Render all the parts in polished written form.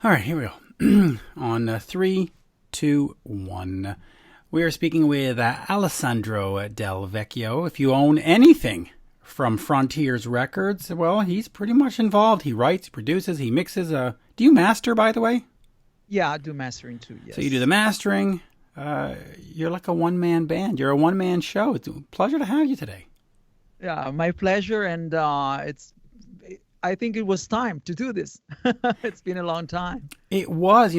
All right, here we go. On three, two, one. We are speaking with Alessandro Del Vecchio. If you own anything from Frontiers Records, well, he's pretty much involved. He writes, he produces, he mixes. Do you master, by the way? Yeah, I do mastering too. So you do the Yes. mastering. You're like a one-man band. You're a one-man show. It's a pleasure to have you today. Yeah, my pleasure. And I think it was time to do this. It's been a long time. It was,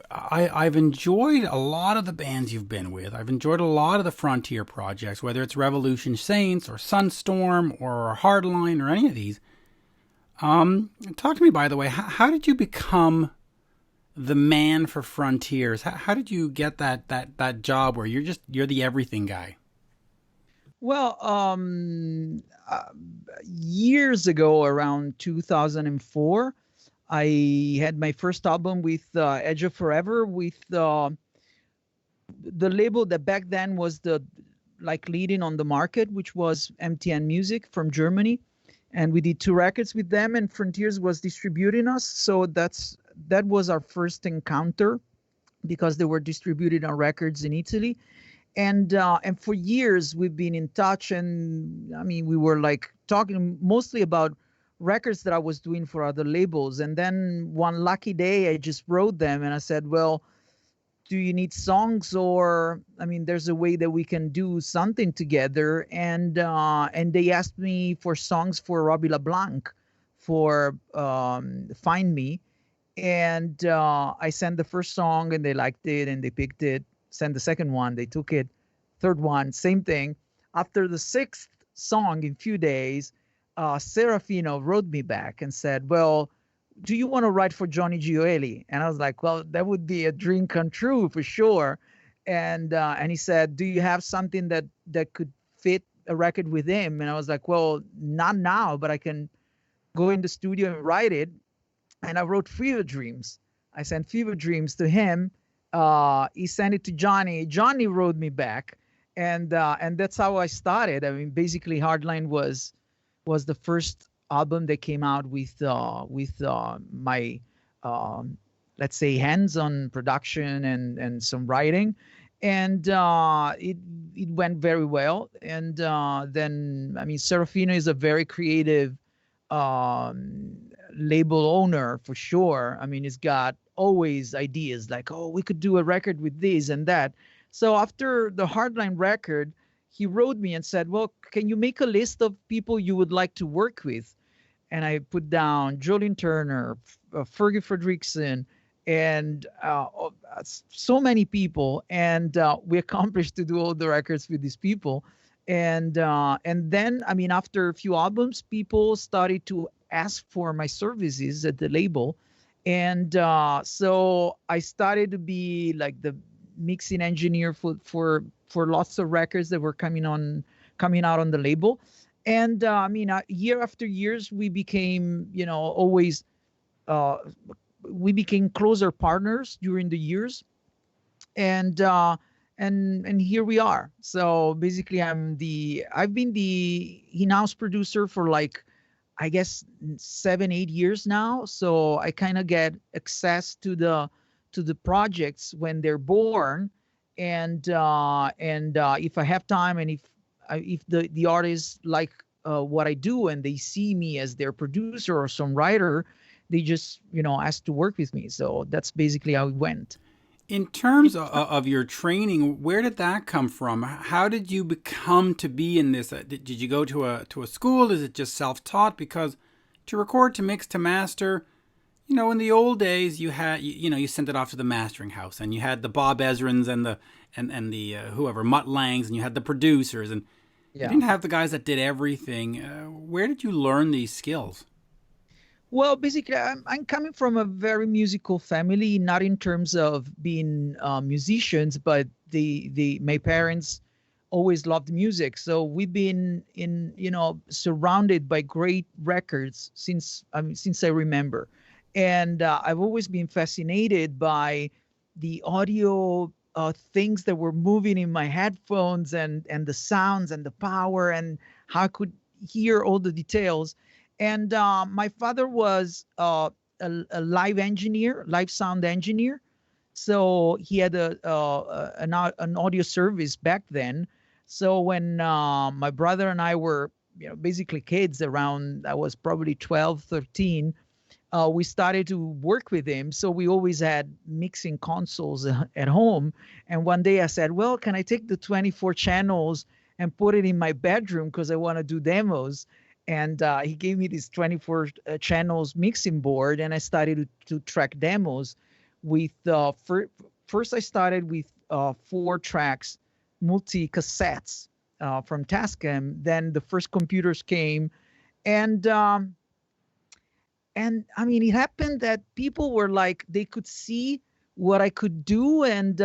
I've enjoyed a lot of the bands you've been with. I've enjoyed a lot of the Frontier projects, whether it's Revolution Saints or Sunstorm or Hardline or any of these. Talk to me, by the way, how did you become the man for Frontiers? How did you get that job where you're the everything guy? Well, years ago, around 2004, I had my first album with Edge of Forever with the label that back then was the like leading on the market, which was MTN Music from Germany. And we did two records with them, and Frontiers was distributing us. So that was our first encounter because they were distributing our records in Italy. And for years we've been in touch, and I mean we were like talking mostly about records that I was doing for other labels. And then one lucky day I just wrote them and I said, well, do you need songs? Or I mean, there's a way that we can do something together. And they asked me for songs for Robbie LeBlanc for Find Me. And I sent the first song and they liked it and they picked it. Sent the second one, they took it. Third one, same thing. After the sixth song, in few days, Serafino wrote me back and said, well, do you want to write for Johnny Gioeli? And I was like, well, that would be a dream come true for sure. And he said, do you have something that could fit a record with him? And I was like, well, not now, but I can go in the studio and write it. And I wrote Fever Dreams. I sent Fever Dreams to him. He sent it to Johnny. Johnny wrote me back, and that's how I started. I mean, basically, Hardline was the first album that came out with my let's say hands-on production and some writing, and it went very well. And then I mean, Serafino is a very creative um, label owner for sure. I mean, he's got always ideas like, oh, we could do a record with this and that. So after the Hardline record, he wrote me and said, well, can you make a list of people you would like to work with? And I put down Jolene Turner, Fergie Fredrickson, and so many people. And we accomplished to do all the records with these people. And then, I mean, after a few albums, people started to ask for my services at the label. And so I started to be like the mixing engineer for lots of records that were coming out on the label. And I mean, year after years, we became, always uh, we became closer partners during the years. And here we are. So basically, I've been the in-house producer for like, I guess 7, 8 years now. So I kind of get access to the projects when they're born. And if I have time, and if the artists like what I do and they see me as their producer or some writer, they just ask to work with me. So that's basically how it went. In terms of your training, where did that come from? How did you become to be in this? Did you go to a school? Is it just self-taught? Because to record, to mix, to master, in the old days, you had you sent it off to the mastering house, and you had the Bob Ezrins and the whoever Mutt Langs, and you had the producers, and you Yeah. didn't have the guys that did everything. Where did you learn these skills? Well, basically, I'm coming from a very musical family, not in terms of being musicians, but my parents always loved music. So we've been surrounded by great records since I remember. And I've always been fascinated by the audio things that were moving in my headphones, and the sounds and the power, and how I could hear all the details. And my father was a live engineer, live sound engineer. So he had an audio service back then. So when my brother and I were, basically kids around, I was probably 12, 13, we started to work with him. So we always had mixing consoles at home. And one day I said, well, can I take the 24 channels and put it in my bedroom because I want to do demos? And he gave me this 24 channels mixing board, and I started to track demos with first I started with 4 tracks, multi cassettes from Tascam. Then the first computers came, and I mean, it happened that people were like, they could see what I could do, and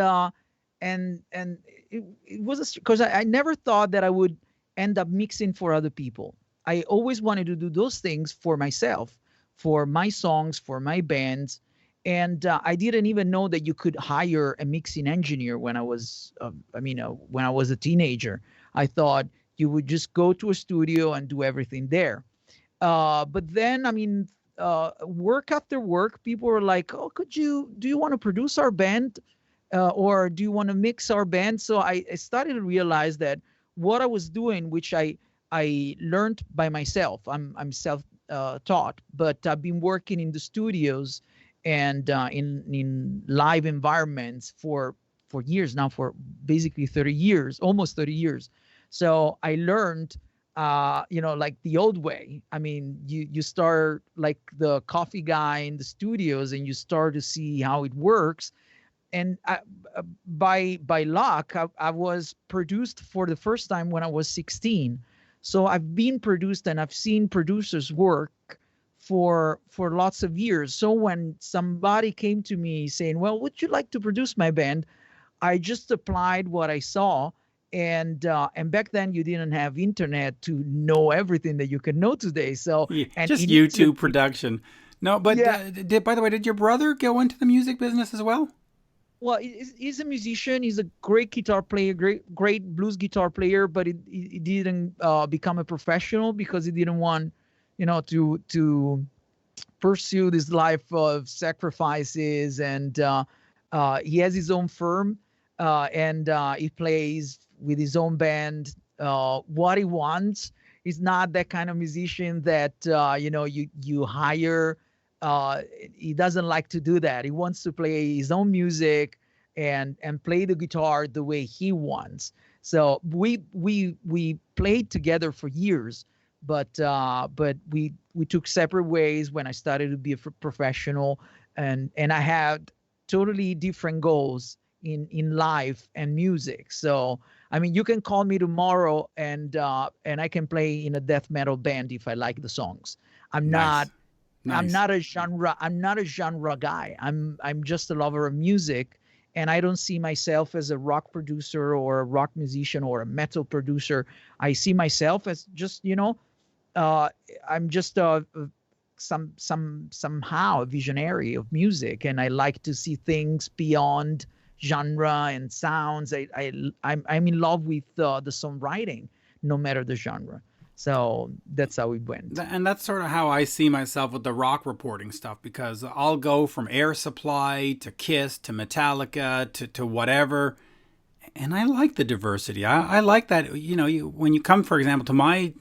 it was because I never thought that I would end up mixing for other people. I always wanted to do those things for myself, for my songs, for my bands. And I didn't even know that you could hire a mixing engineer when I was, when I was a teenager. I thought you would just go to a studio and do everything there. But then, I mean, work after work, people were like, "Oh, do you want to produce our band, or do you want to mix our band?" So I started to realize that what I was doing, which I learned by myself. I'm self taught, but I've been working in the studios and in live environments for years now, for basically 30 years, almost 30 years. So I learned, like the old way. I mean, you start like the coffee guy in the studios, and you start to see how it works. And by luck, I was produced for the first time when I was 16. So I've been produced, and I've seen producers work for lots of years. So when somebody came to me saying, "Well, would you like to produce my band?" I just applied what I saw, and back then you didn't have internet to know everything that you can know today. So, Yeah, and just YouTube immediately, production. No, but yeah. by the way, did your brother go into the music business as well? Well, he's a musician. He's a great guitar player, great blues guitar player. But he didn't become a professional because he didn't want, to pursue this life of sacrifices. And he has his own firm, and he plays with his own band what he wants. He's not that kind of musician that you hire. He doesn't like to do that. He wants to play his own music and play the guitar the way he wants. So we played together for years, but we took separate ways when I started to be a professional, and I had totally different goals in life and music. So I mean, you can call me tomorrow, and I can play in a death metal band if I like the songs. I'm not Nice, I'm nice. not a genre. I'm not a genre guy. I'm just a lover of music, and I don't see myself as a rock producer or a rock musician or a metal producer. I see myself as just uh, I'm just somehow a visionary of music, and I like to see things beyond genre and sounds. I'm in love with the songwriting, no matter the genre. So that's how it went. And that's sort of how I see myself with the rock reporting stuff, because I'll go from Air Supply to Kiss to Metallica to whatever. And I like the diversity. I like that. When you come, for example, to my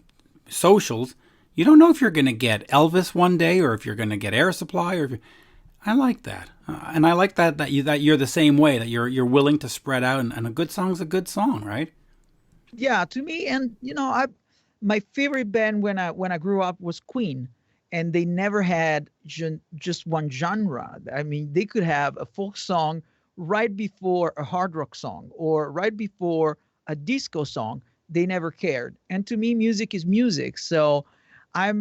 socials, you don't know if you're going to get Elvis one day or if you're going to get Air Supply. I like that. And I like that you're the same way, that you're willing to spread out, and a good song's a good song, right? Yeah, to me, and I my favorite band when I grew up was Queen, and they never had just one genre. I mean, they could have a folk song right before a hard rock song or right before a disco song. They never cared. And to me, music is music. So I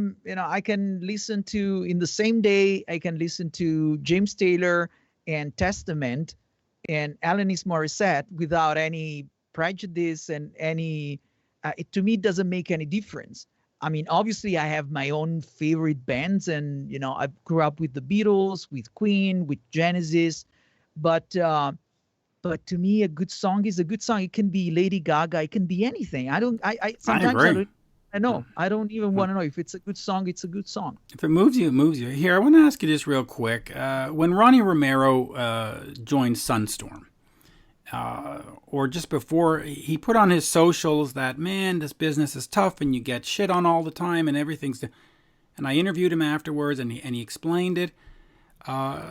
can listen to, in the same day, I can listen to James Taylor and Testament and Alanis Morissette without any prejudice and any it to me doesn't make any difference. I mean, obviously I have my own favorite bands, and I grew up with the Beatles, with Queen, with Genesis, but to me a good song is a good song. It can be Lady Gaga, it can be anything. I don't I I sometimes I agree. don't I know. I don't even want to know if it's a good song. It's a good song. If it moves you, it moves you. Here, I want to ask you this real quick. When Ronnie Romero joined Sunstorm, or just before, he put on his socials that, man, this business is tough and you get shit on all the time and everything's. And I interviewed him afterwards, and he explained it.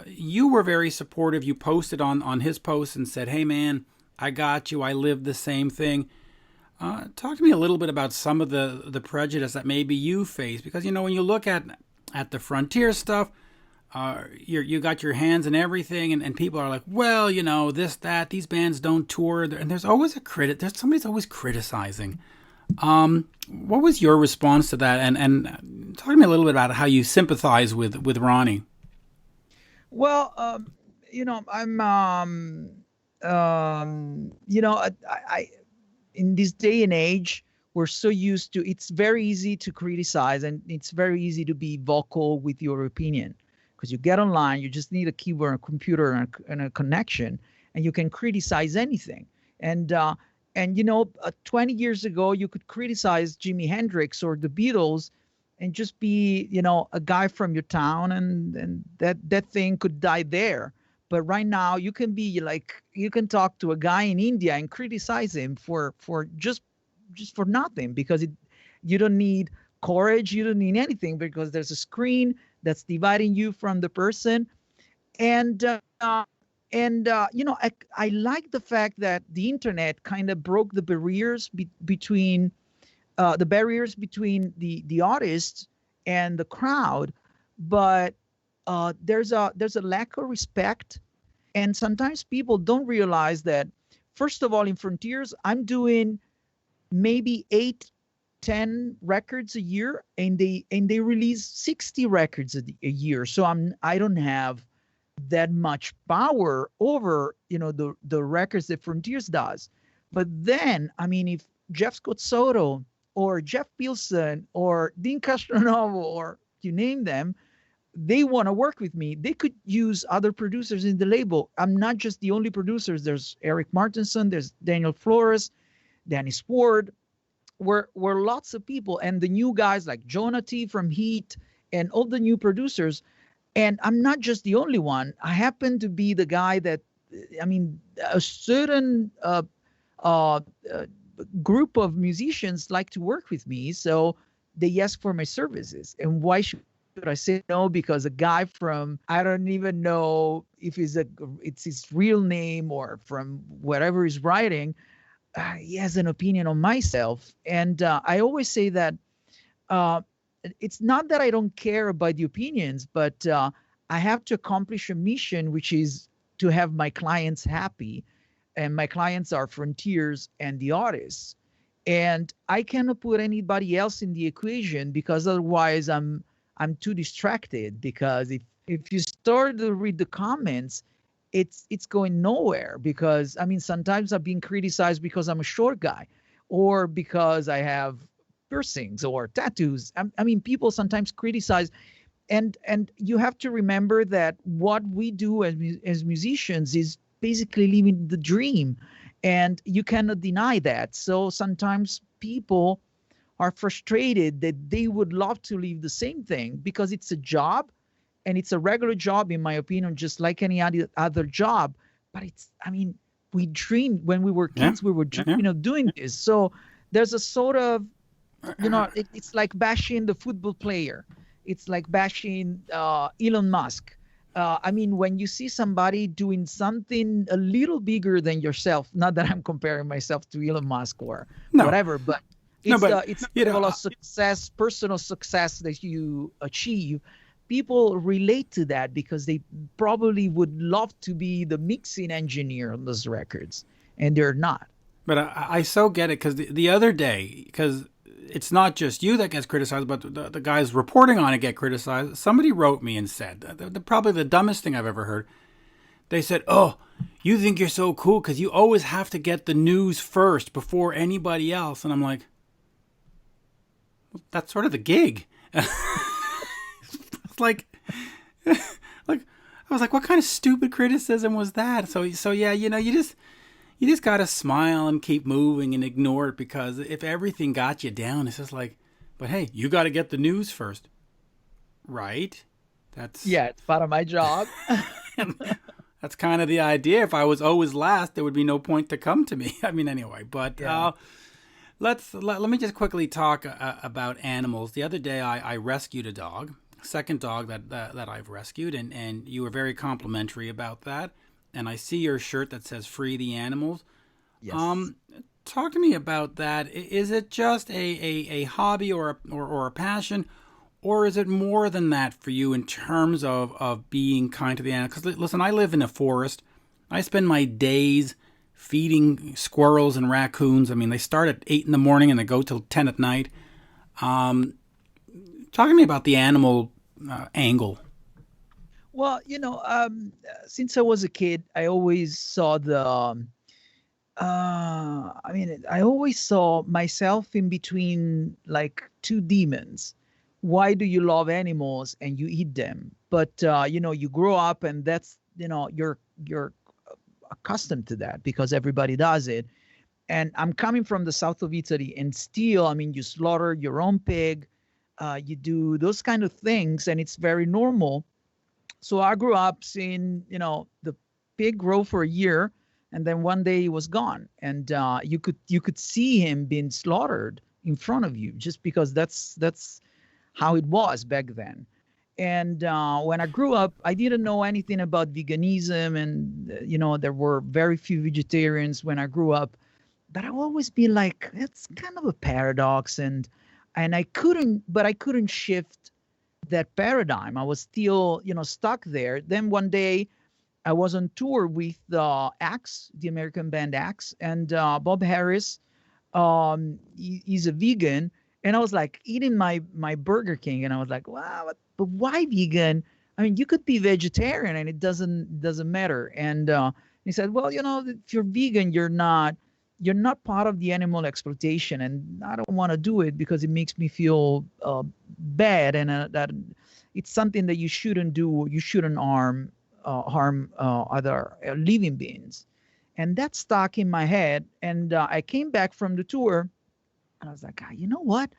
You were very supportive. You posted on his post and said, hey, man, I got you. I lived the same thing. Talk to me a little bit about some of the prejudice that maybe you face, because when you look at the Frontier stuff, you got your hands in everything, and people are like, well, this, that, these bands don't tour, and there's always a critic. Somebody's always criticizing. What was your response to that? And talk to me a little bit about how you sympathize with Ronnie. Well, I'm, I in this day and age, we're so used to, it's very easy to criticize and it's very easy to be vocal with your opinion, because you get online, you just need a keyboard, a computer, and a connection, and you can criticize anything. And 20 years ago, you could criticize Jimi Hendrix or the Beatles and just be, a guy from your town, and that thing could die there. But right now, you can be like, you can talk to a guy in India and criticize him for just for nothing, because you don't need courage, you don't need anything, because there's a screen that's dividing you from the person. And I like the fact that the internet kind of broke the barriers between the artists and the crowd, but there's a lack of respect, and sometimes people don't realize that. First of all, in Frontiers, I'm doing maybe 8-10 records a year, and they release 60 records a year. So I don't have that much power over the records that Frontiers does. But then, I mean, if Jeff Scott Soto or Jeff Pilson or Dean Castronovo, or you name them, they want to work with me, they could use other producers in the label. I'm not just the only producers. There's Eric Martinson, there's Daniel Flores, Danny Sword. We're lots of people, and the new guys like Jonah T from Heat and all the new producers. And I'm not just the only one. I happen to be the guy that, a certain group of musicians like to work with me, so they ask for my services. And why should I say no? Because a guy from, I don't even know if it's his real name or from whatever he's writing, he has an opinion on myself. And I always say that it's not that I don't care about the opinions, but I have to accomplish a mission, which is to have my clients happy. And my clients are Frontiers and the artists. And I cannot put anybody else in the equation, because otherwise I'm too distracted. Because if you start to read the comments, it's going nowhere. Because sometimes I'm being criticized because I'm a short guy, or because I have piercings or tattoos. People sometimes criticize, and you have to remember that what we do as musicians is basically living the dream, and you cannot deny that. So sometimes people are frustrated that they would love to live the same thing, because it's a job, and it's a regular job, in my opinion, just like any other job. But we dreamed when we were kids, we were dreaming of doing this. So there's a sort of, it's like bashing the football player. It's like bashing Elon Musk. When you see somebody doing something a little bigger than yourself, not that I'm comparing myself to Elon Musk or whatever, but it's a level of success, personal success that you achieve. People relate to that because they probably would love to be the mixing engineer on those records, and they're not. But I so get it, because the other day, because it's not just you that gets criticized, but the guys reporting on it get criticized. Somebody wrote me and said, probably the dumbest thing I've ever heard. They said, oh, you think you're so cool because you always have to get the news first before anybody else. And I'm like, well, that's sort of the gig. like I was like, what kind of stupid criticism was that? So yeah, you just gotta smile and keep moving and ignore it, because if everything got you down, it's just like, But hey, you got to get the news first, right? That's Yeah, it's part of my job. that's kind of the idea. If I was always last, there would be no point to come to me. I mean, anyway. But Yeah. let me just quickly talk about animals. The other day, I rescued a dog, second dog that I've rescued, and you were very complimentary about that. And I see your shirt that says "Free the Animals." Yes. Talk to me about that. Is it just a hobby or a passion, or is it more than that for you in terms of being kind to the animals? Because listen, I live in a forest. I spend my days feeding squirrels and raccoons. I mean, they start at 8 in the morning and they go till 10 at night. Um, Talk to me about the animal angle. Well, since I was a kid, I always saw I always saw myself in between like two demons. Why do you love animals and you eat them? But you grow up and that's, you're accustomed to that because everybody does it. And I'm coming from the south of Italy, and still, I mean, you slaughter your own pig, you do those kind of things, and it's very normal. So I grew up seeing, the pig grow for a year, and then one day he was gone, and you could see him being slaughtered in front of you, just because that's how it was back then. And when I grew up, I didn't know anything about veganism, and there were very few vegetarians when I grew up. But I've always been like, it's kind of a paradox, and I couldn't shift that paradigm. I was still, stuck there. Then one day I was on tour with Axe, the American band Axe, and Bob Harris. He's a vegan, and I was like eating my Burger King, and I was like, wow, but why vegan? I mean, you could be vegetarian, and it doesn't matter. And he said, well, if you're vegan, you're not part of the animal exploitation, and I don't want to do it because it makes me feel bad, and that it's something that you shouldn't do. You shouldn't harm other living beings, and that stuck in my head. And I came back from the tour, and I was like, you know what?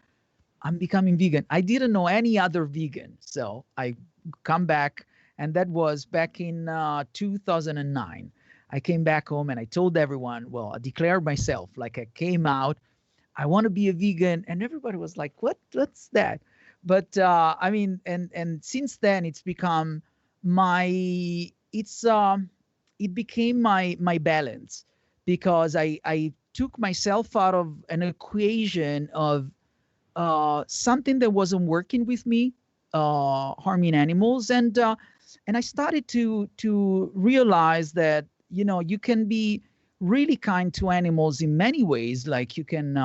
I'm becoming vegan. I didn't know any other vegan, so I come back, and that was back in 2009. I came back home and I told everyone, well, I declared myself, like I came out, I want to be a vegan, and everybody was like, What's that?" But I mean, and since then it's become my it's it became my balance, because I took myself out of an equation of something that wasn't working with me, harming animals, and I started to realize that you can be really kind to animals in many ways. Like you can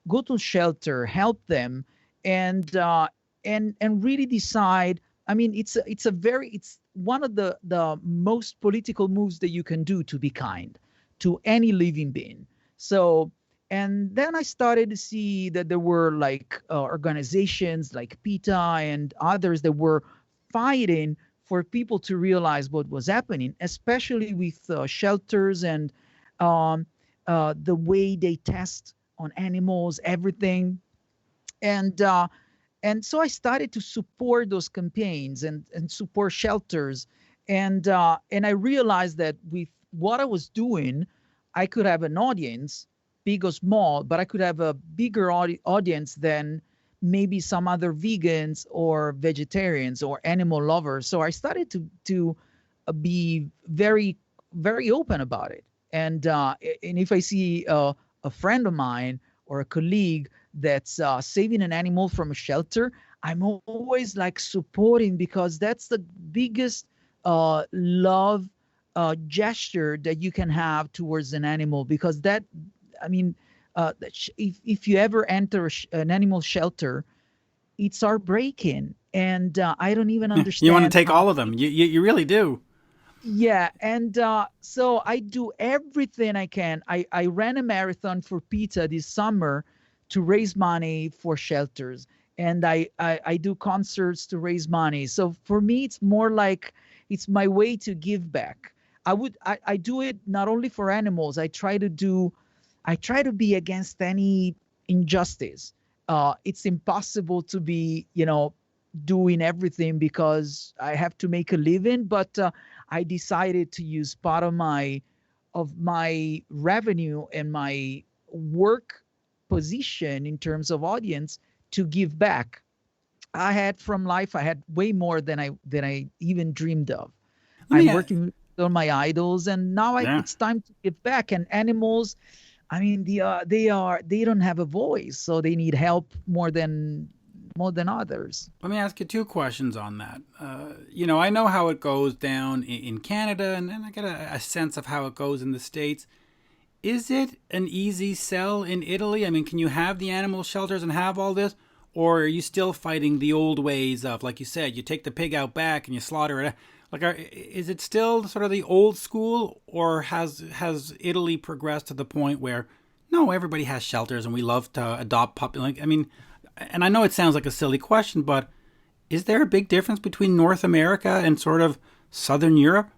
go to shelter, help them, and and really decide. I mean, it's one of the most political moves that you can do, to be kind to any living being. So, and then I started to see that there were like organizations like PETA and others that were fighting for people to realize what was happening, especially with shelters and um, the way they test on animals, everything. And so I started to support those campaigns and support shelters, and I realized that with what I was doing, I could have an audience, big or small, but I could have a bigger audience than maybe some other vegans or vegetarians or animal lovers. So I started to be very very open about it. And if I see a friend of mine or a colleague that's saving an animal from a shelter, I'm always like supporting, because that's the biggest love gesture that you can have towards an animal. Because that, I mean, if you ever enter an animal shelter, it's heartbreaking, and I don't even You want to understand take how. all of them. You really do. Yeah, and so I do everything I can. I ran a marathon for PETA this summer to raise money for shelters, and I do concerts to raise money. So for me, it's more like it's my way to give back. I do it not only for animals. I try to be against any injustice. it's impossible to be, doing everything because I have to make a living. But I decided to use part of my revenue and my work position in terms of audience to give back. I had from life, I had way more than I even dreamed of. Let I'm me, working on my idols, and now yeah. it's time to give back. And animals, I mean, they don't have a voice, so they need help more than others. Let me ask you two questions on that. I know how it goes down in Canada, and I get a sense of how it goes in the States. Is it an easy sell in Italy? I mean, can you have the animal shelters and have all this? Or are you still fighting the old ways of, like you said, you take the pig out back and you slaughter it? Is it still sort of the old school, or has Italy progressed to the point where, no, everybody has shelters and we love to adopt puppies? Like, I mean, and I know it sounds like a silly question, but is there a big difference between North America and sort of Southern Europe?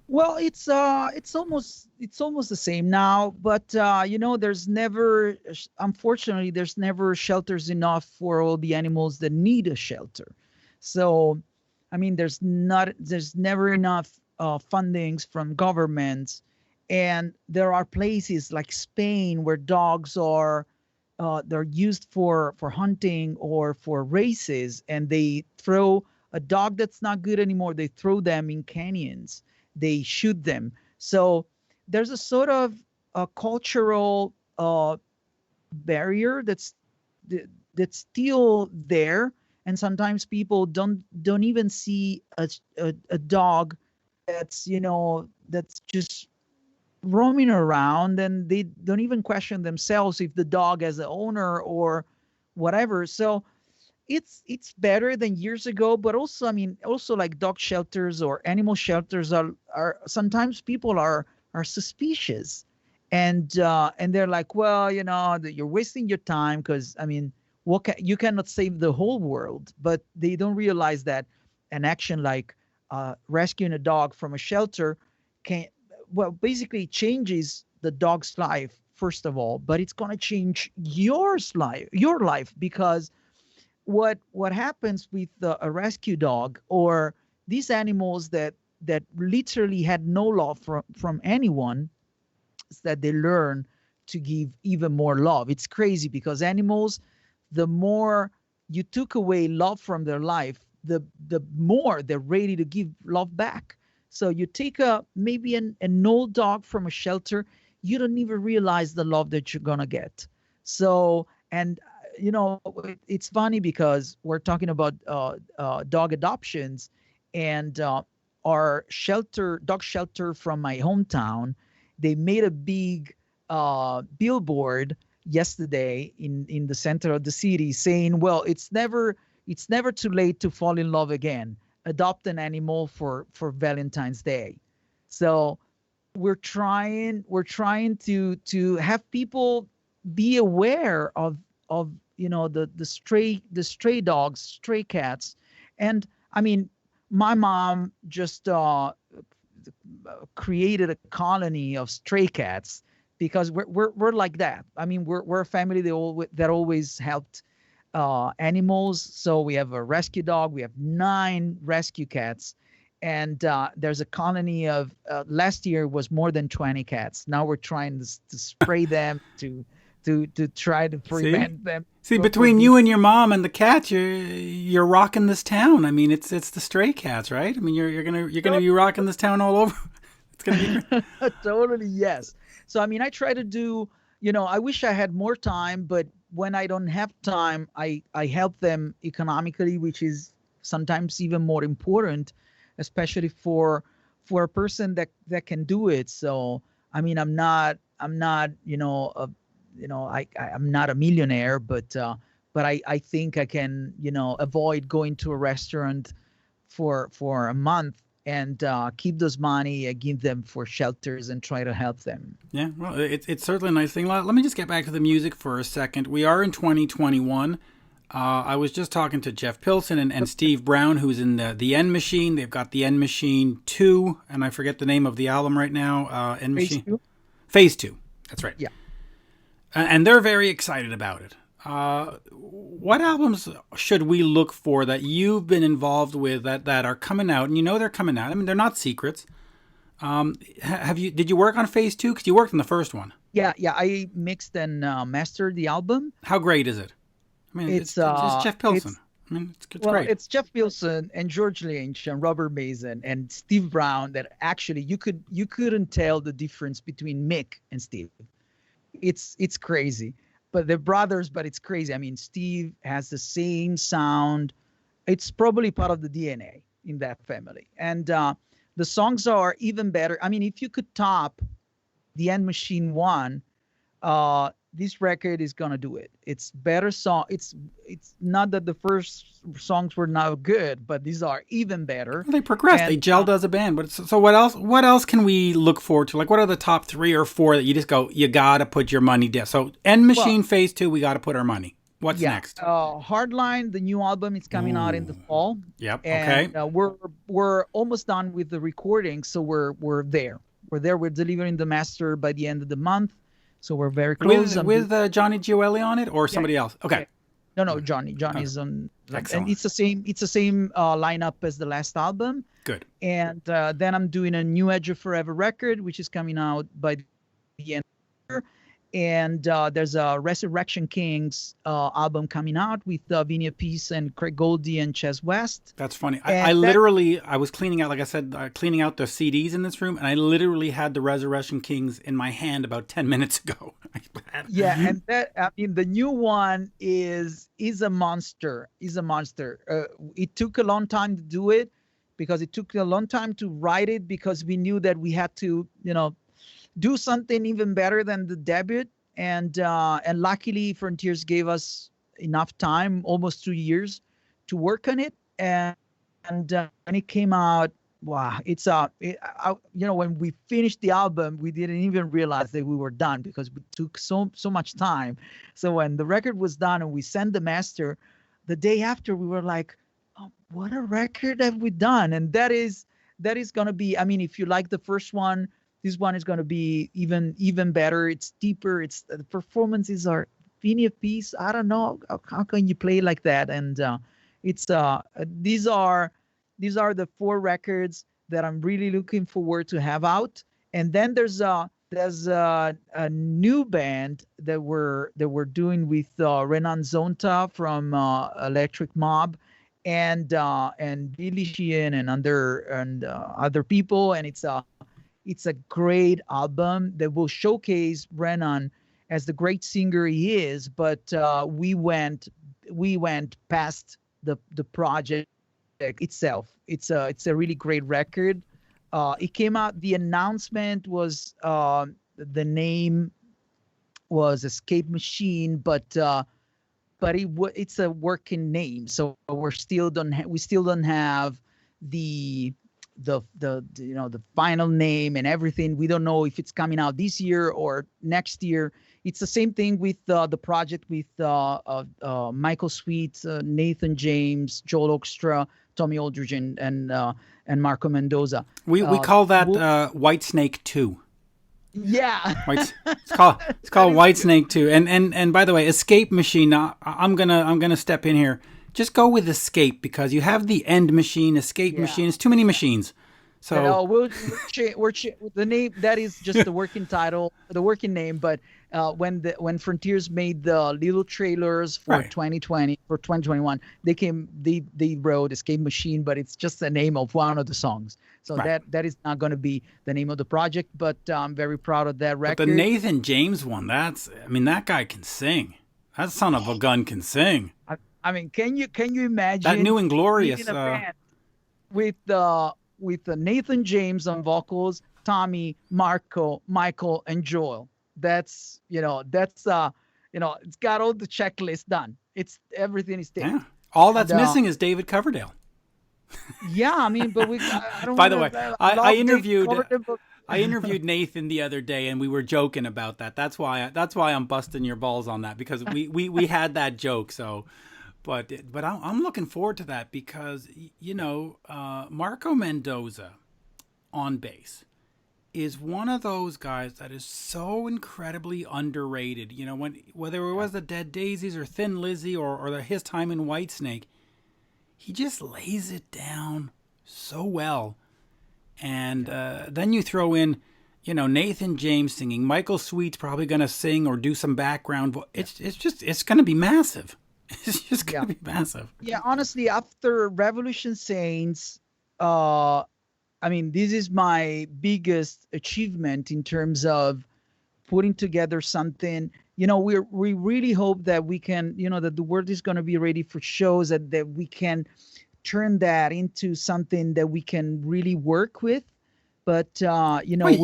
Well, it's almost the same now, but there's never, unfortunately, there's never shelters enough for all the animals that need a shelter. So, I mean, there's never enough fundings from governments, and there are places like Spain where dogs are they're used for hunting or for races, and they throw a dog that's not good anymore. They throw them in canyons, they shoot them. So there's a sort of a cultural barrier that's still there, and sometimes people don't even see a dog that's just roaming around, and they don't even question themselves if the dog has an owner or whatever. So it's better than years ago, but also, I mean, also like dog shelters or animal shelters are sometimes people are suspicious, and they're like, well, that you're wasting your time, because I mean, you cannot save the whole world, but they don't realize that an action like rescuing a dog from a shelter can, well, basically changes the dog's life first of all, but it's going to change your life, because what happens with a rescue dog or these animals that literally had no love from anyone, is that they learn to give even more love. It's crazy, because animals, the more you took away love from their life, the more they're ready to give love back. So you take maybe an old dog from a shelter, you don't even realize the love that you're gonna get. So, and it's funny because we're talking about dog adoptions, and our dog shelter from my hometown, they made a big billboard yesterday in the center of the city saying, well, it's never too late to fall in love again. Adopt an animal for Valentine's Day. So we're trying to have people be aware of the stray dogs, stray cats. And I mean, my mom just created a colony of stray cats, because we're like that. I mean, we're a family that always helped animals. So we have a rescue dog, we have 9 rescue cats, and there's a colony of last year was more than 20 cats. Now we're trying to spray them to try to See? prevent them See, for between being. you and your mom and the cats, you're rocking this town. I mean, it's the stray cats, right? I mean, you're gonna be rocking this town all over. It's gonna be great. Totally, yes. So I mean, I try to do, I wish I had more time, but when I don't have time, I help them economically, which is sometimes even more important, especially for a person that can do it. So I mean, I'm not I'm not a millionaire, but I think I can avoid going to a restaurant for a month, and keep those money, give them for shelters, and try to help them. Yeah, well, it's certainly a nice thing. Let me just get back to the music for a second. We are in 2021. I was just talking to Jeff Pilson and Steve Brown, who's in the End Machine. They've got the End Machine 2, and I forget the name of the album right now. End Phase Machine two? Phase 2. That's right. Yeah. And they're very excited about it. What albums should we look for that you've been involved with that are coming out, and you know they're coming out? I mean, they're not secrets. Did you work on Phase 2? Because you worked on the first one. Yeah. I mixed and mastered the album. How great is it? I mean, it's Jeff Pilson. I mean, it's great. It's Jeff Pilson and George Lynch and Robert Mason and Steve Brown. That actually you couldn't tell the difference between Mick and Steve. It's crazy, but they're brothers. But it's crazy. I mean, Steve has the same sound. It's probably part of the DNA in that family, and the songs are even better. I mean, if you could top the End Machine one, this record is gonna do it. It's better song. It's not that the first songs were not good, but these are even better. Well, they progressed. They gelled as a band. But so what else? What else can we look forward to? Like, what are the top 3 or 4 that you just go, you gotta put your money down? So End Machine Phase 2, we gotta put our money. What's next? Hardline, the new album, is coming out in the fall. Yep. And, Okay. we're almost done with the recording, so we're there. We're there. We're delivering the master by the end of the month, so we're very close. With Johnny Gioeli on it or somebody else? Okay. No, Johnny is on, Excellent. and it's the same lineup as the last album. Good. And then I'm doing a new Edge of Forever record, which is coming out by the end of the year. And there's a Resurrection Kings album coming out with Vinny Appice and Craig Goldie and Ches West. That's funny. I was cleaning out, like I said, cleaning out the CDs in this room, and I literally had the Resurrection Kings in my hand about 10 minutes ago. Yeah, and the new one is a monster. It took a long time to do it because it took a long time to write it because we knew that we had to, do something even better than the debut, and luckily Frontiers gave us enough time, almost 2 years, to work on it, and when it came out, wow! When we finished the album, we didn't even realize that we were done because we took so much time. So when the record was done and we sent the master, the day after we were like, oh, what a record have we done? And that is gonna be. I mean, if you like the first one, this one is going to be even better. It's deeper. The performances are Vinny Appice. I don't know how can you play like that. And these are the 4 records that I'm really looking forward to have out. And then there's a new band that we're doing with Renan Zonta from Electric Mob and Billy Sheehan and other people, and it's a great album that will showcase Renan as the great singer he is, but we went past the project itself. It's a really great record. It came out. The announcement was the name was Escape Machine, but it's a working name, so we still don't have the final name and everything. We don't know if it's coming out this year or next year. It's the same thing with the project with Michael Sweet, Nathan James, Joel Oxtra, Tommy Aldridge, and Marco Mendoza. We call that White Snake 2. Yeah. It's called White Snake 2. And by the way, Escape Machine. I'm gonna step in here. Just go with Escape because you have the End Machine, Escape Machine. It's too many machines. So we're the name. That is just the working title, the working name. But when Frontiers made the little trailers for 2020 for 2021, they wrote Escape Machine, but it's just the name of one of the songs. So that is not going to be the name of the project. But I'm very proud of that record. But the Nathan James one, that guy can sing. That son of a gun can sing. I mean, can you imagine that New and Glorious with Nathan James on vocals, Tommy, Marco, Michael, and Joel? It's got all the checklist done. Everything is there. Yeah. All that's missing is David Coverdale. Yeah, I mean, but I don't. By the way, I interviewed Nathan the other day, and we were joking about that. That's why I'm busting your balls on that because we had that joke. So. But I'm looking forward to that because, Marco Mendoza on bass is one of those guys that is so incredibly underrated. You know, whether it was the Dead Daisies or Thin Lizzy or his time in Whitesnake, he just lays it down so well. And then you throw in, you know, Nathan James singing, Michael Sweet's probably going to sing or do some background. It's going to be massive. It's just going to be massive. Yeah, honestly, after Revolution Saints, I mean, this is my biggest achievement in terms of putting together something. You know, we really hope that we can, you know, that the world is going to be ready for shows, that we can turn that into something that we can really work with. But you know, wait,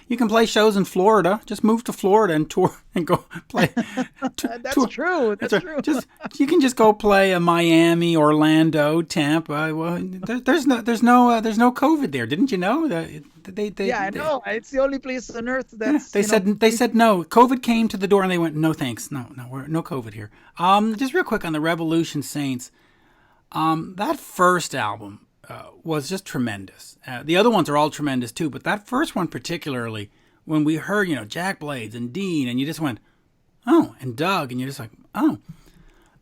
you can play shows in Florida. Just move to Florida and tour and go play. That's tour. true. That's true. Just you can just go play a Miami, Orlando, Tampa. Well, there's no COVID there. Didn't you know that? I know. It's the only place on earth that's. They said no. COVID came to the door and they went, no thanks, no, we're no COVID here. Just real quick on the Revolution Saints. That first album was just tremendous. The other ones are all tremendous too, but that first one particularly, when we heard, you know, Jack Blades and Dean, and you just went, oh, and Doug, and you're just like, oh.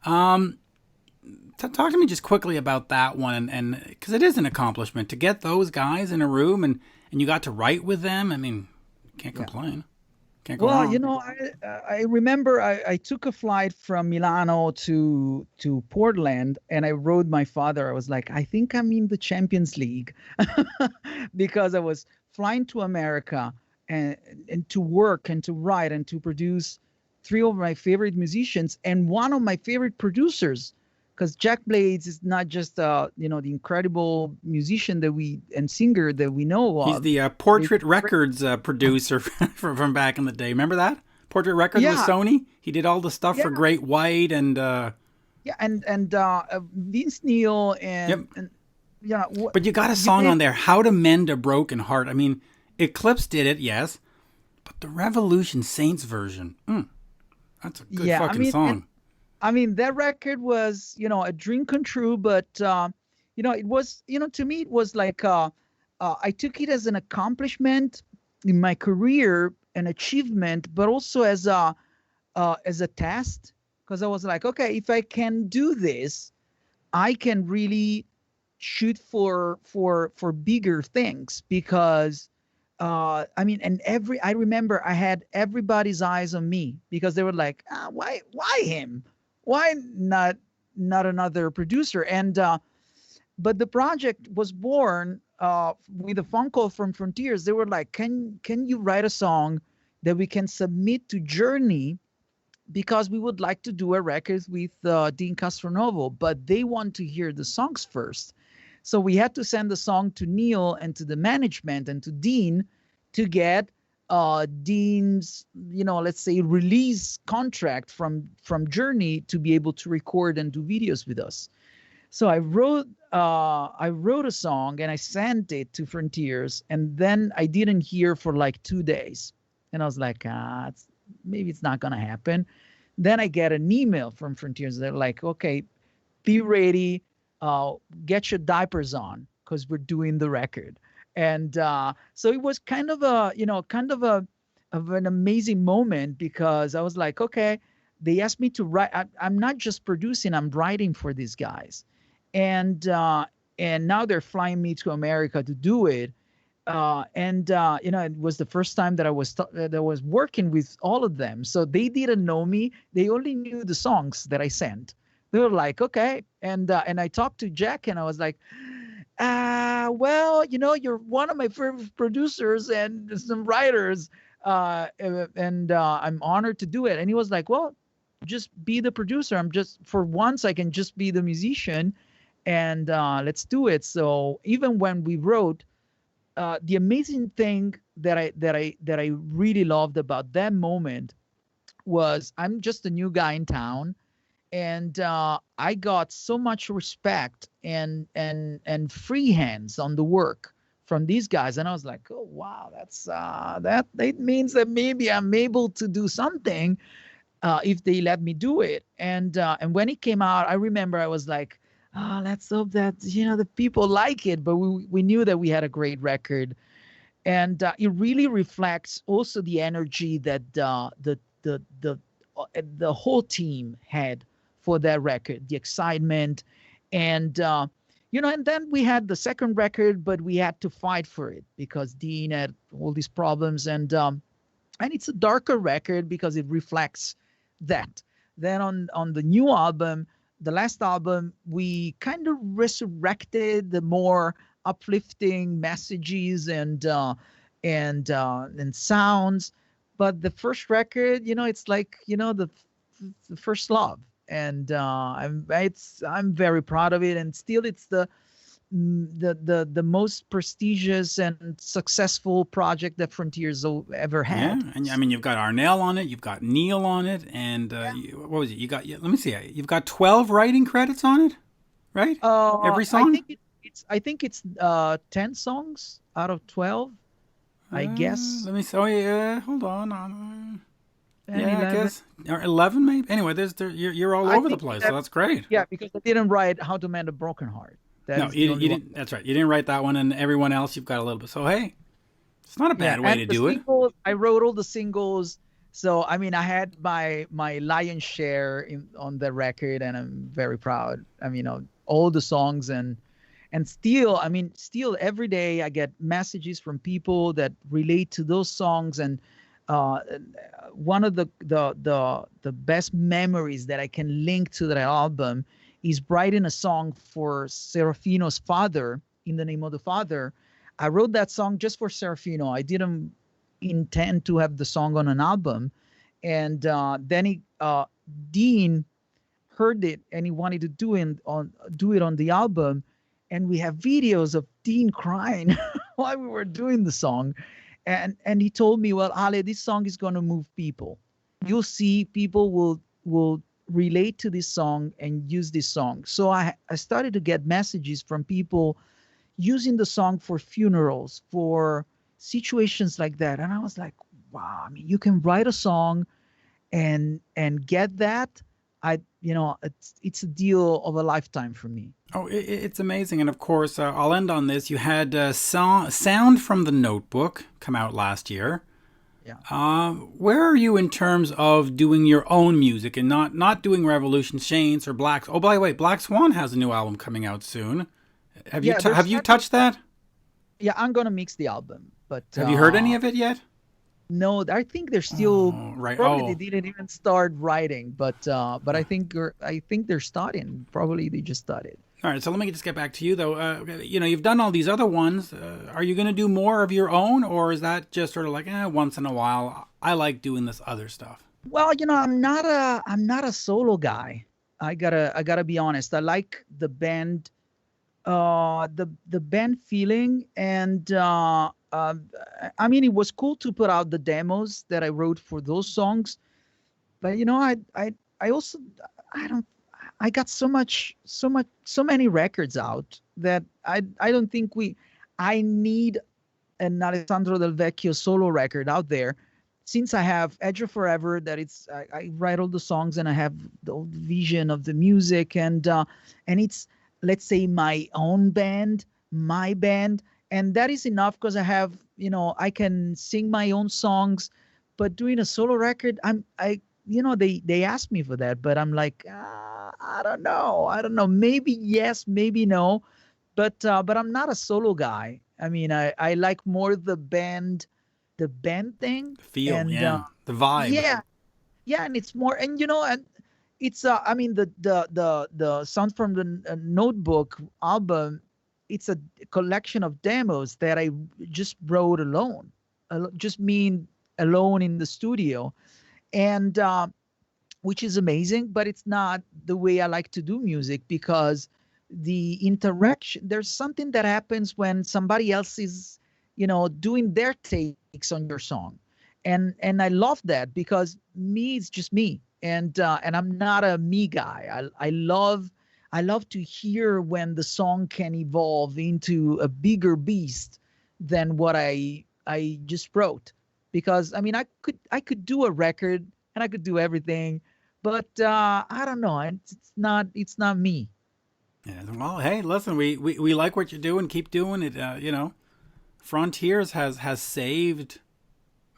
Talk to me just quickly about that one, and because it is an accomplishment to get those guys in a room, and you got to write with them. I mean, can't complain. Can't go wrong. You know, I remember I took a flight from Milano to Portland, and I wrote my father. I was like, I think I'm in the Champions League, because I was flying to America and to work and to write and to produce three of my favorite musicians and one of my favorite producers. Because Jack Blades is not just you know, the incredible musician and singer that we know of. He's the Portrait Records producer from back in the day. Remember that? Portrait Records with Sony. He did all the stuff for Great White and and Vince Neil and But you got a song on there, "How to Mend a Broken Heart." I mean, Eclipse did it, yes, but the Revolution Saints version, that's a good fucking song. I mean, that record was, you know, a dream come true, but, you know, it was, you know, to me, it was like, I took it as an accomplishment in my career, an achievement, but also as a test, because I was like, okay, if I can do this, I can really shoot for bigger things, because, I mean, and I remember I had everybody's eyes on me, because they were like, why him? Why not another producer? And but the project was born with a phone call from Frontiers. They were like, can you write a song that we can submit to Journey, because we would like to do a record with Dean Castronovo, but they want to hear the songs first. So we had to send the song to Neil and to the management and to Dean to get Dean's, you know, let's say, release contract from Journey to be able to record and do videos with us. So I wrote a song and I sent it to Frontiers, and then I didn't hear for like 2 days, and I was like, maybe it's not gonna happen. Then I get an email from Frontiers. They're like, okay, be ready, get your diapers on, because we're doing the record. And so it was kind of an amazing moment, because I was like, okay, they asked me to write. I'm not just producing, I'm writing for these guys. And now they're flying me to America to do it. You know, it was the first time that I was working with all of them. So they didn't know me. They only knew the songs that I sent. They were like, okay. And I talked to Jack, and I was like, well, you know, you're one of my favorite producers and some writers, and I'm honored to do it. And he was like, well, just be the producer. For once, I can just be the musician, and let's do it. So even when we wrote, the amazing thing that I really loved about that moment was, I'm just a new guy in town. And I got so much respect and free hands on the work from these guys, and I was like, oh wow, that means that maybe I'm able to do something if they let me do it. And when it came out, I remember I was like, let's hope that, you know, the people like it. But we knew that we had a great record, and it really reflects also the energy that the whole team had for that record, the excitement, and and then we had the second record, but we had to fight for it because Dean had all these problems, and it's a darker record because it reflects that. Then on the new album, the last album, we kind of resurrected the more uplifting messages and sounds. But the first record, it's like the first love, and I'm very proud of it, and still it's the most prestigious and successful project that Frontiers ever Yeah, had. and I mean, you've got Arnell on it, you've got Neil on it, and what was it? You got, let me see, you've got 12 writing credits on it, right? Every I song? think it's 10 songs out of 12, I guess. Let me see. Oh, yeah, hold on. 10, Yeah, I 11. guess. Or 11, maybe? Anyway, you're all I over the think place, so that, that's great. yeah, because I didn't write How to Mend a Broken Heart. That No, is the only you one. didn't. That's right. You didn't write that one, and everyone else, you've got a little bit. So, hey, it's not a Yeah, bad way and to the do it. singles, I wrote all the singles. So I mean, I had my lion's share on the record, and I'm very proud. I mean, all the songs, and still, I mean, still every day I get messages from people that relate to those songs, and uh, one of the best memories that I can link to that album is writing a song for Serafino's father, In the Name of the Father. I wrote that song just for Serafino. I didn't intend to have the song on an album, and then Dean heard it and he wanted to do it on the album, and we have videos of Dean crying while we were doing the song, and he told me, well, Ale, this song is going to move people. You'll see people will relate to this song and use this song. So I started to get messages from people using the song for funerals, for situations like that. And I was like, wow, I mean, you can write a song and get that. It's a deal of a lifetime for me. Oh, it's amazing. And of course, I'll end on this. You had Sound from the Notebook come out last year. Yeah. Where are you in terms of doing your own music and not doing Revolution Saints or Black? Oh, by the way, Black Swan has a new album coming out soon. Yeah, Have you touched that? Yeah, I'm gonna mix the album, but Have you heard any of it yet? no, I think they're still Oh, right. probably they Oh, didn't even start writing, but I think they're starting. Probably they just started. all right. So let me just get back to you though. You've done all these other ones. Are you going to do more of your own, or is that just sort of like once in a while? I like doing this other stuff. Well, I'm not a solo guy. I gotta be honest. I like the band feeling, and I mean, it was cool to put out the demos that I wrote for those songs, but I also I don't I got so many records out that I don't think I need an Alessandro Del Vecchio solo record out there, since I have Edge of Forever, that I write all the songs and I have the whole vision of the music, and it's, let's say, my own band, my band, and that is enough because I can sing my own songs. But doing a solo record, they ask me for that, but I'm like, I don't know, maybe yes, maybe no, but I'm not a solo guy. I mean, I like more the band thing, The feel, and yeah, the vibe. yeah, yeah, and it's more, and it's I mean, the Sound from the Notebook album, it's a collection of demos that I just wrote alone, just me alone in the studio, and which is amazing, but it's not the way I like to do music, because the interaction, there's something that happens when somebody else is, doing their takes on your song. And I love that, because me is just me. And I'm not a me guy. I love to hear when the song can evolve into a bigger beast than what I just wrote. Because I mean, I could do a record and I could do everything, but I don't know. It's not me. Yeah. Well, hey, listen, we like what you're doing. Keep doing it. Frontiers has saved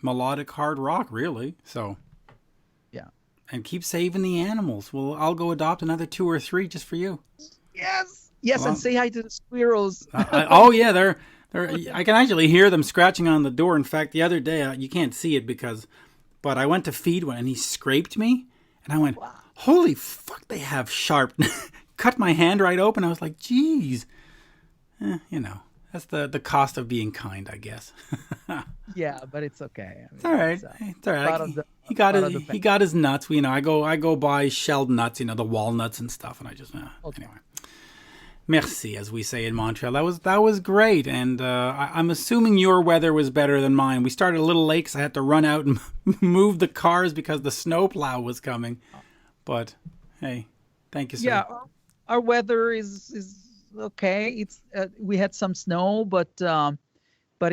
melodic hard rock, really. So, Yeah. and keep saving the animals. Well, I'll go adopt another 2 or 3 just for you. Yes. Yes, and Well, say hi to the squirrels. oh yeah, they're. I can actually hear them scratching on the door. In fact, the other day you can't see it but I went to feed one and he scraped me, and I went, Wow. "Holy fuck! They have sharp." Cut my hand right open. I was like, "Geez." That's the cost of being kind, I guess. Yeah, but it's okay. I mean, It's all right. It's all part right. of the He got part of his the he got his nuts. I go buy shelled nuts, the walnuts and stuff, and I just Okay. anyway. Merci, as we say in Montreal. That was great, and I'm assuming your weather was better than mine. We started a little late, 'cause I had to run out and move the cars because the snowplow was coming. But hey, thank you, sir. Yeah, our weather is okay. It's we had some snow, but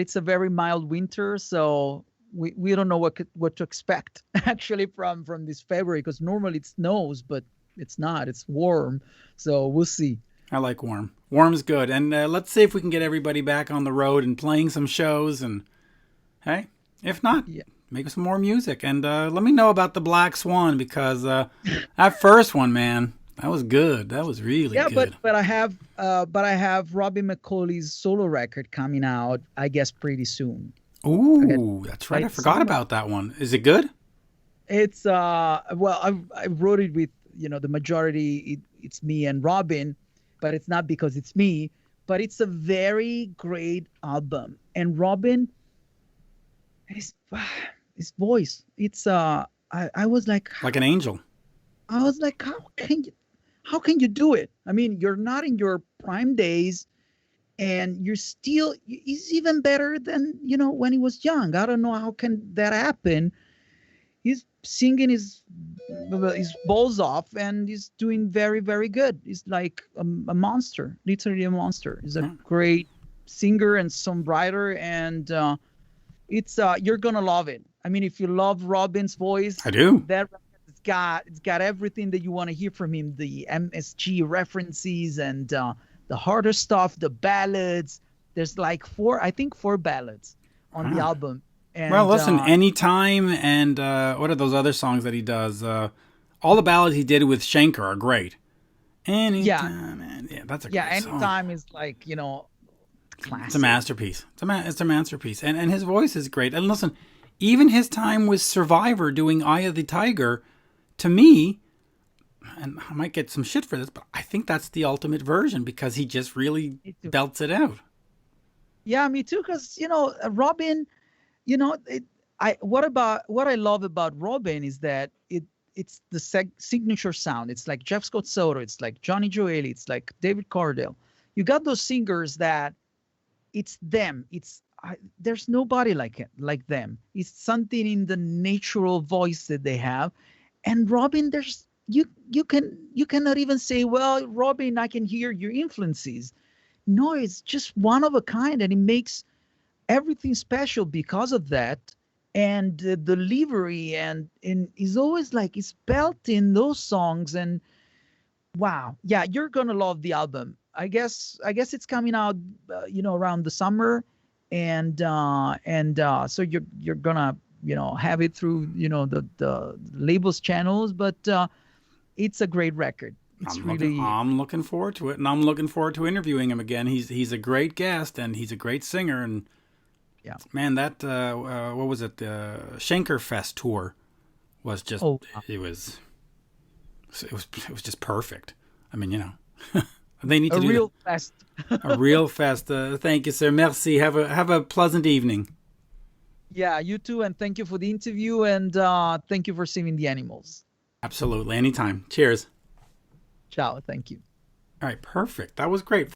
it's a very mild winter, so we don't know what to expect actually from this February, because normally it snows, but it's not. It's warm, so we'll see. I like warm. Warm's good, and let's see if we can get everybody back on the road and playing some shows. And hey, if not, Yeah. make some more music, and let me know about the Black Swan, because that first one, man, that was good. That was really Yeah, good. but I have Robbie McCauley's solo record coming out, I guess, pretty soon. Ooh, that's right. I It's forgot about that one. Is it good? It's well, I wrote it with, the majority. It's me and Robin, but it's not because it's me. But it's a very great album, and Robin, his voice. It's I was like, Like an angel. how can you do it? I mean, you're not in your prime days, and he's even better than, when he was young. I don't know how can that happen. He's singing his balls off, and he's doing very, very good. He's like a monster, literally a monster. He's a great singer and songwriter, and it's you're gonna love it. I mean, if you love Robin's voice, I do. that it's got everything that you want to hear from him. The MSG references, and the harder stuff, the ballads. There's like four ballads on the album. And, well, listen, Anytime, and what are those other songs that he does? All the ballads he did with Schenker are great. Anytime, yeah, that's a great song. Anytime is like, classic. It's a masterpiece. It's a masterpiece, and his voice is great. And listen, even his time with Survivor doing Eye of the Tiger, to me, and I might get some shit for this, but I think that's the ultimate version, because he just really belts it out. Yeah, me too. Because Robin, what I love about Robin is that it's the signature sound. It's like Jeff Scott Soto. It's like Johnny Joeli. It's like David Coverdale. You got those singers that it's them. There's nobody like them. It's something in the natural voice that they have. And Robin, you cannot even say, well, Robin, I can hear your influences. No, it's just one of a kind, and it makes everything special because of that. And the delivery and is always like, it's built in those songs. And wow, yeah, you're gonna love the album. I guess it's coming out, around the summer, and so you're gonna have it through the label's channels. But it's a great record. I'm looking forward to it, and I'm looking forward to interviewing him again. He's a great guest, and he's a great singer. And yeah, man, that what was it? The Schenker Fest tour was just it was just perfect. I mean, they need to do real fest. A real fest. Thank you, sir. Merci. Have a pleasant evening. Yeah, you too, and thank you for the interview, and thank you for saving the animals. Absolutely, anytime. Cheers. Ciao. Thank you. All right, perfect. That was great.